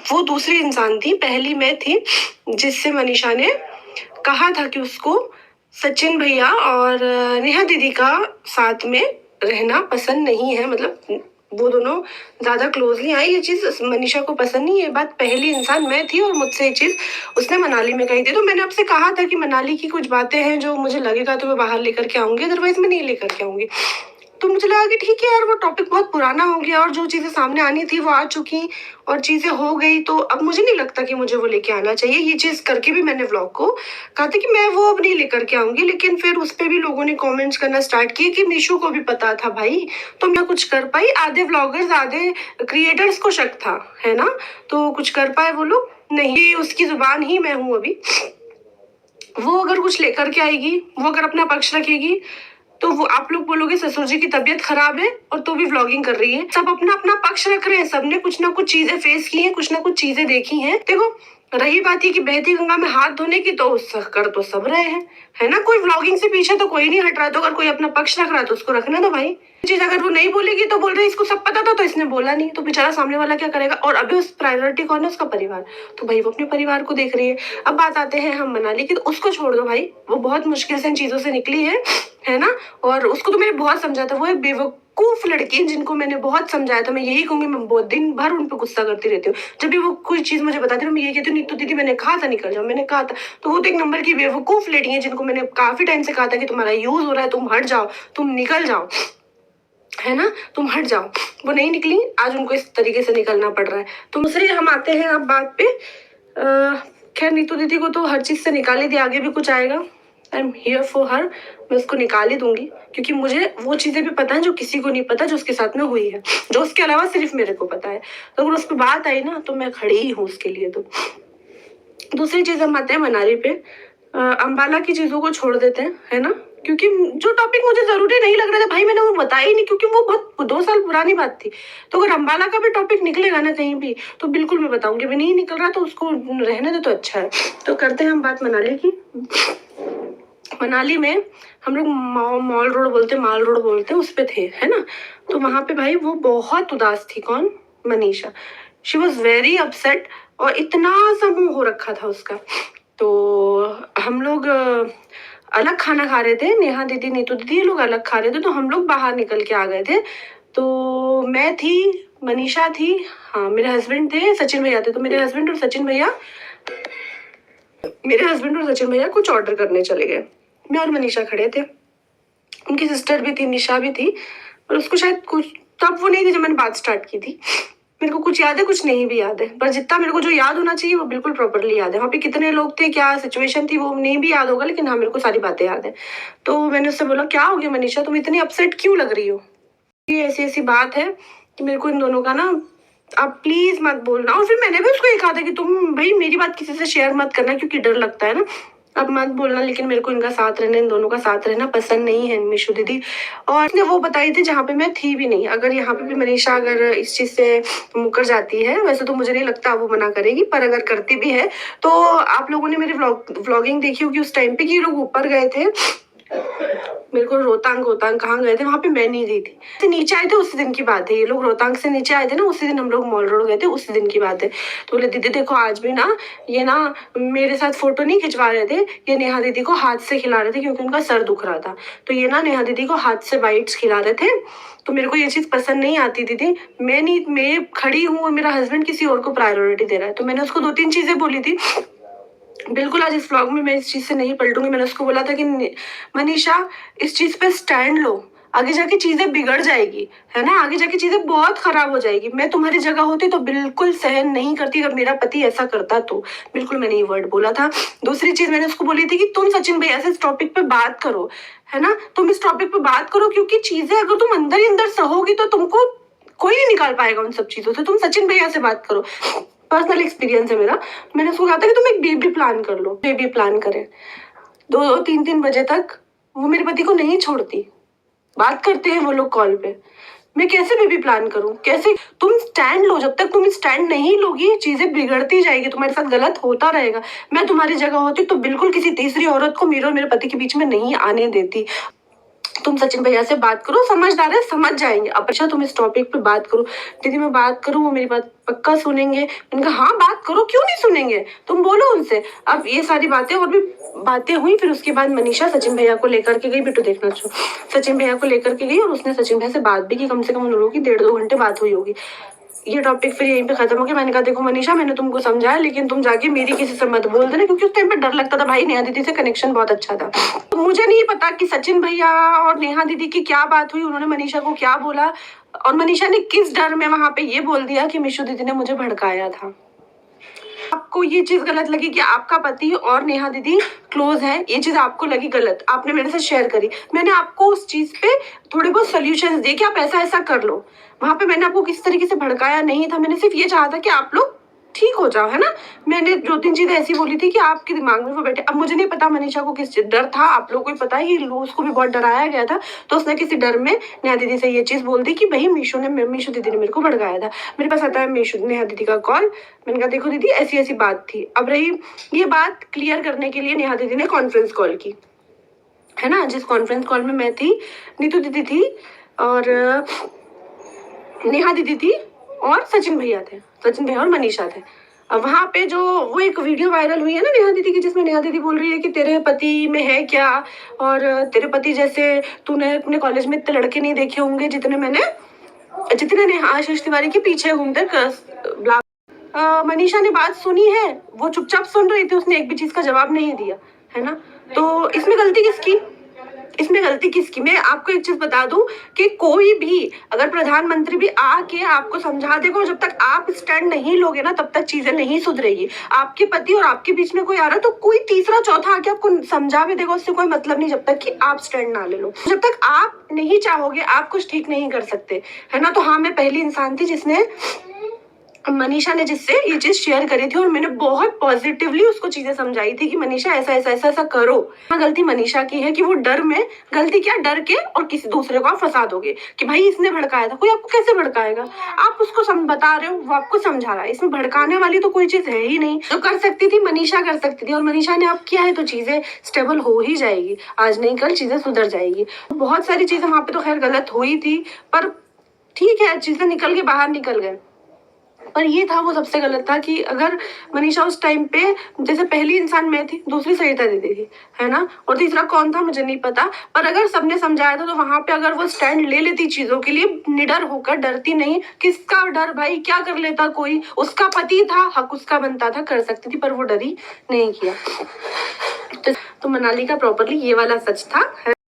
वो दूसरी इंसान थी, पहली मैं थी जिससे मनीषा ने कहा था कि उसको सचिन भैया और नेहा दीदी का साथ में रहना पसंद नहीं है। मतलब वो दोनों ज्यादा क्लोजली आई, ये चीज मनीषा को पसंद नहीं है। ये बात पहली इंसान मैं थी और मुझसे ये चीज उसने मनाली में कही थी। तो मैंने आपसे कहा था कि मनाली की कुछ बातें हैं जो मुझे लगेगा तो मैं बाहर लेकर के आऊंगी, अदरवाइज मैं नहीं लेकर के आऊंगी। तो मुझे लगा कि ठीक है यार, वो टॉपिक बहुत पुराना हो गया और जो चीजें सामने आनी थी वो आ चुकी और चीजें हो गई, तो अब मुझे नहीं लगता कि मुझे वो लेके आना चाहिए। ये चीज करके भी मैंने व्लॉग को कहा था कि मैं वो अब नहीं लेकर के आऊंगी, लेकिन फिर उस पे भी लोगों ने कमेंट्स करना स्टार्ट किए कि मीशू को भी पता था भाई, तो मैं कुछ कर पाई। आधे व्लॉगर्स आधे क्रिएटर्स को शक था, है ना, तो कुछ कर पाए वो लोग नहीं। उसकी जुबान ही मैं हूँ अभी। वो अगर कुछ लेकर के आएगी, वो अगर अपना पक्ष रखेगी, तो वो आप लोग बोलोगे ससुर जी की तबीयत खराब है और तो भी व्लॉगिंग कर रही है। सब अपना अपना पक्ष रख रहे हैं, सबने कुछ ना कुछ चीजें फेस की हैं, कुछ ना कुछ चीजें देखी हैं। देखो, रही बात ये कि बहती गंगा में हाथ धोने की, तो कर तो सब रहे हैं, है ना। कोई व्लॉगिंग से पीछे तो कोई नहीं हट रहा, तो अगर कोई अपना पक्ष रख रहा है तो उसको रखना दो भाई। चीज अगर वो नहीं बोलेगी तो बोल रही इसको सब पता था तो इसने बोला नहीं, तो बेचारा सामने वाला क्या करेगा। और अभी उस प्रायोरिटी कौन है, उसका परिवार, तो भाई वो अपने परिवार को देख रही है। अब बात आते हैं हम मनाली की, तो उसको छोड़ दो भाई, वो बहुत मुश्किल से इन चीजों से निकली है ना। और उसको तो मैंने बहुत समझा था, वो एक बेवकूफ लड़की जिनको मैंने बहुत समझाया था। मैं यही कहूंगी, मैं बहुत दिन भर उन पर गुस्सा करती रहती हूँ। जब भी वो कोई चीज मुझे बताती है मैं यही कहती हूँ, नीतू दीदी मैंने कहा था निकल जाओ, मैंने कहा था। तो वो तो एक नंबर की बेवकूफ लड़की है जिनको मैंने काफी टाइम से कहा था कि तुम्हारा यूज हो रहा है, तुम हट जाओ, तुम निकल जाओ, है ना, तुम हट जाओ। वो नहीं निकली, आज उनको इस तरीके से निकलना पड़ रहा है। तो दूसरी हम आते हैं अब बात पे। खैर नीतू दीदी को तो हर चीज से निकाल ही दिया, आगे भी कुछ आएगा, I am here for her, मैं उसको निकाल ही दूंगी, क्योंकि मुझे वो चीजें भी पता है जो किसी को नहीं पता, जो उसके साथ में हुई है, जो उसके अलावा सिर्फ मेरे को पता है। तो अगर उस पर बात आई ना तो मैं खड़ी ही हूँ उसके लिए। तो दूसरी चीज हम आते हैं मनाली पे। अंबाला की चीजों को छोड़ देते हैं, है ना, क्योंकि जो टॉपिक मुझे जरूरी नहीं लग रहा था भाई मैंने वो बताया ही नहीं, क्योंकि वो बहुत 2 साल पुरानी बात थी। तो अगर अंबाला का भी टॉपिक निकलेगा ना कहीं भी तो बिल्कुल मैं बताऊंगी, अभी नहीं निकल रहा तो उसको रहने दे तो अच्छा है। तो करते हैं हम बात मनाली की। मनाली में हम लोग मॉल रोड बोलते, माल रोड बोलते, उस पे थे, है ना। तो वहां पे भाई वो बहुत उदास थी। कौन? Manisha. She was very upset और इतना सा मुंह हो रखा था उसका। तो हम लोग अलग खाना खा रहे थे, नेहा दीदी नीतू दीदी ये लोग अलग खा रहे थे, तो हम लोग बाहर निकल के आ गए थे। तो मैं थी, मनीषा थी, हाँ मेरे हस्बैंड थे, सचिन भैया थे। तो मेरे हस्बैंड और सचिन भैया कुछ ऑर्डर करने चले गए, मैं और मनीषा खड़े थे। उनकी सिस्टर भी थी, निशा भी थी, और उसको शायद कुछ तब वो नहीं थी जब मैंने बात स्टार्ट की थी। मेरे को कुछ याद है, कुछ नहीं भी याद है, पर जितना मेरे को जो याद होना चाहिए वो बिल्कुल प्रॉपरली याद है। वहाँ पे कितने लोग थे, क्या सिचुएशन थी, वो नहीं भी याद होगा, लेकिन हाँ मेरे को सारी बातें याद है। तो मैंने उससे बोला क्या हो गया मनीषा, तुम इतनी अपसेट क्यों लग रही हो। ये ऐसी ऐसी बात है कि मेरे को इन दोनों का ना, आप प्लीज मत बोलना। और फिर मैंने भी उसको ये कहा था कि तुम भाई मेरी बात किसी से शेयर मत करना, क्योंकि डर लगता है ना, अब मत बोलना। लेकिन मेरे को इनका साथ रहना, इन दोनों का साथ रहना पसंद नहीं है, मीशू दीदी। और इसने वो बताई थी जहाँ पे मैं थी भी नहीं। अगर यहाँ पे भी मनीषा अगर इस चीज से मुकर जाती है, वैसे तो मुझे नहीं लगता वो मना करेगी, पर अगर करती भी है तो आप लोगों ने मेरी व्लॉगिंग देखी होगी उस टाइम पे कि ये लोग ऊपर गए थे, मेरे को रोहतांग रोहतांग कहाँ गए थे, वहां पे मैं नहीं गई थी। तो नीचे आए थे उसी दिन की बात है, ये लोग रोहतांग से नीचे आए थे ना, उसी दिन हम लोग मॉल रोड गए थे, उसी दिन की बात है। तो बोले दीदी देखो आज भी ना ये ना मेरे साथ फोटो नहीं खिंचवा रहे थे, ये नेहा दीदी को हाथ से खिला रहे थे क्योंकि उनका सर दुख रहा था। तो ये ना नेहा दीदी को हाथ से बाइट्स खिला रहे थे। तो मेरे को ये चीज पसंद नहीं आती दीदी, मैं खड़ी हूँ और मेरा हस्बैंड किसी और को प्रायोरिटी दे रहा है। तो मैंने उसको 2-3 चीजें बोली थी। बिल्कुल आज इस व्लॉग में मैं इस चीज से नहीं पलटूंगी। मैंने उसको बोला था कि मनीषा इस चीज पे स्टैंड लो, आगे जाके चीजें बिगड़ जाएगी, है ना, आगे जाके चीजें बहुत खराब हो जाएगी। मैं तुम्हारी जगह होती तो बिल्कुल सहन नहीं करती अगर मेरा पति ऐसा करता तो। बिल्कुल मैंने ये वर्ड बोला था। दूसरी चीज मैंने उसको बोली थी कि तुम सचिन भैया से इस टॉपिक पे बात करो, है ना, तुम इस टॉपिक पे बात करो, क्योंकि चीजें अगर तुम अंदर ही अंदर सहोगी तो तुमको कोई नहीं निकाल पाएगा उन सब चीजों से। तुम सचिन भैया से बात करो, पर्सनल एक्सपीरियंस है मेरा। मैंने उसको कहा था कि तुम एक बेबी प्लान कर लो, बेबी प्लान करें। 2-3 बजे तक वो मेरे पति को नहीं छोड़ती, बात करते हैं वो लोग कॉल पे। मैं कैसे बेबी प्लान करूं, कैसे? तुम स्टैंड लो, जब तक तुम स्टैंड नहीं लोगी चीजें बिगड़ती जाएगी, तुम्हारे साथ गलत होता रहेगा। मैं तुम्हारी जगह होती तो बिल्कुल किसी तीसरी औरत को मेरे और मेरे पति के बीच में नहीं आने देती। तुम सचिन भैया से बात करो, समझदार है, समझ जाएंगे। अब अच्छा तुम इस टॉपिक पे बात करो। दीदी मैं बात करूँ, वो मेरी बात पक्का सुनेंगे? मैंने कहा हाँ बात करो, क्यों नहीं सुनेंगे, तुम बोलो उनसे। अब ये सारी बातें और भी बातें हुई। फिर उसके बाद मनीषा सचिन भैया को लेकर के गई, बिट्टू देखना चाहिए, सचिन भैया को लेकर के गई और उसने सचिन भैया से बात भी की। कम से कम उन लोगों की 1.5-2 घंटे बात हुई होगी। ये टॉपिक फिर यहीं पे खत्म हो गया। मैंने कहा देखो मनीषा, मैंने तुमको समझाया, लेकिन तुम जाके मेरी किसी से मत बोल देना, क्योंकि उस टाइम पे डर लगता था भाई, नेहा दीदी से कनेक्शन बहुत अच्छा था। तो मुझे नहीं पता कि सचिन भैया और नेहा दीदी की क्या बात हुई, उन्होंने मनीषा को क्या बोला और मनीषा ने किस डर में वहां पे ये बोल दिया कि मीशू दीदी ने मुझे भड़काया था। आपको ये चीज गलत लगी कि आपका पति और नेहा दीदी क्लोज है, ये चीज आपको लगी गलत, आपने मेरे से शेयर करी, मैंने आपको उस चीज पे थोड़े बहुत सोल्यूशंस दिए कि आप ऐसा ऐसा कर लो। वहां पे मैंने आपको किसी तरीके से भड़काया नहीं था, मैंने सिर्फ ये चाहा था कि आप लोग ठीक हो जाओ, है ना। मैंने 2-3 चीजें ऐसी बोली थी कि आपके दिमाग में वो बैठे। अब मुझे नहीं पता मनीषा को किस डर था, आप लोगों को ही पता है, उसको भी बहुत डराया गया था, तो उसने किसी डर में नेहा दीदी से ये चीज बोल दी कि भाई मीशू दीदी ने मेरे को भड़काया था। मेरे पास आता है नेहा दीदी का कॉल। मैंने कहा देखो दीदी ऐसी ऐसी बात थी। अब रही ये बात क्लियर करने के लिए नेहा दीदी ने कॉन्फ्रेंस कॉल की, है ना, जिस कॉन्फ्रेंस कॉल में मैं थी, नीतू दीदी थी और नेहा दीदी थी और सचिन भैया और मनीषा थे। अब वहां पे जो वो एक वीडियो वायरल हुई है ना नेहा दीदी की, जिसमें नेहा दीदी बोल रही है कि तेरे पति में है क्या, और तेरे पति जैसे तूने अपने कॉलेज में इतने लड़के नहीं देखे होंगे जितने नेहा आशीष तिवारी के पीछे घूमते। मनीषा ने बात सुनी है, वो चुपचाप सुन रही थी, उसने एक भी चीज का जवाब नहीं दिया, है ना। तो इसमें गलती किसकी? मैं आपको एक चीज बता दूं कि कोई भी अगर प्रधानमंत्री भी आके आपको समझा देगा, जब तक आप स्टैंड नहीं लोगे ना तब तक चीजें नहीं सुधरेगी। आपके पति और आपके बीच में कोई आ रहा है तो कोई तीसरा चौथा आके आपको समझा भी देगा, उससे कोई मतलब नहीं, जब तक कि आप स्टैंड ना ले लो। जब तक आप नहीं चाहोगे आप कुछ ठीक नहीं कर सकते, है ना। तो हाँ, मैं पहली इंसान थी जिसने, मनीषा ने जिससे ये चीज शेयर करी थी और मैंने बहुत पॉजिटिवली उसको चीजें समझाई थी कि मनीषा ऐसा ऐसा ऐसा ऐसा करो। हाँ, गलती मनीषा की है कि वो डर के और किसी दूसरे को आप फंसा दोगे कि भाई इसने भड़काया था। कोई आपको कैसे भड़काएगा? आप उसको बता रहे हो, वो आपको समझा रहा है, इसमें भड़काने वाली तो कोई चीज है ही नहीं। जो कर सकती थी मनीषा कर सकती थी, और मनीषा ने अब किया है तो चीजें स्टेबल हो ही जाएगी, आज नहीं कल चीजें सुधर जाएगी। बहुत सारी चीजें वहां पे तो खैर गलत हुई थी, पर ठीक है, चीजें निकल के बाहर निकल गए। पर ये था, वो सबसे गलत था कि अगर मनीषा उस टाइम पे, जैसे पहली इंसान मैं थी, दूसरी सरिता दीदी थी, है ना, और तीसरा कौन था मुझे नहीं पता, पर अगर सबने समझाया था तो वहां पे अगर वो स्टैंड ले लेती चीजों के लिए, निडर होकर, डरती नहीं, किसका डर भाई, क्या कर लेता कोई, उसका पति था, हक उसका बनता था, कर सकती थी, पर वो डरी नहीं किया। तो मनाली का प्रॉपरली ये वाला सच था।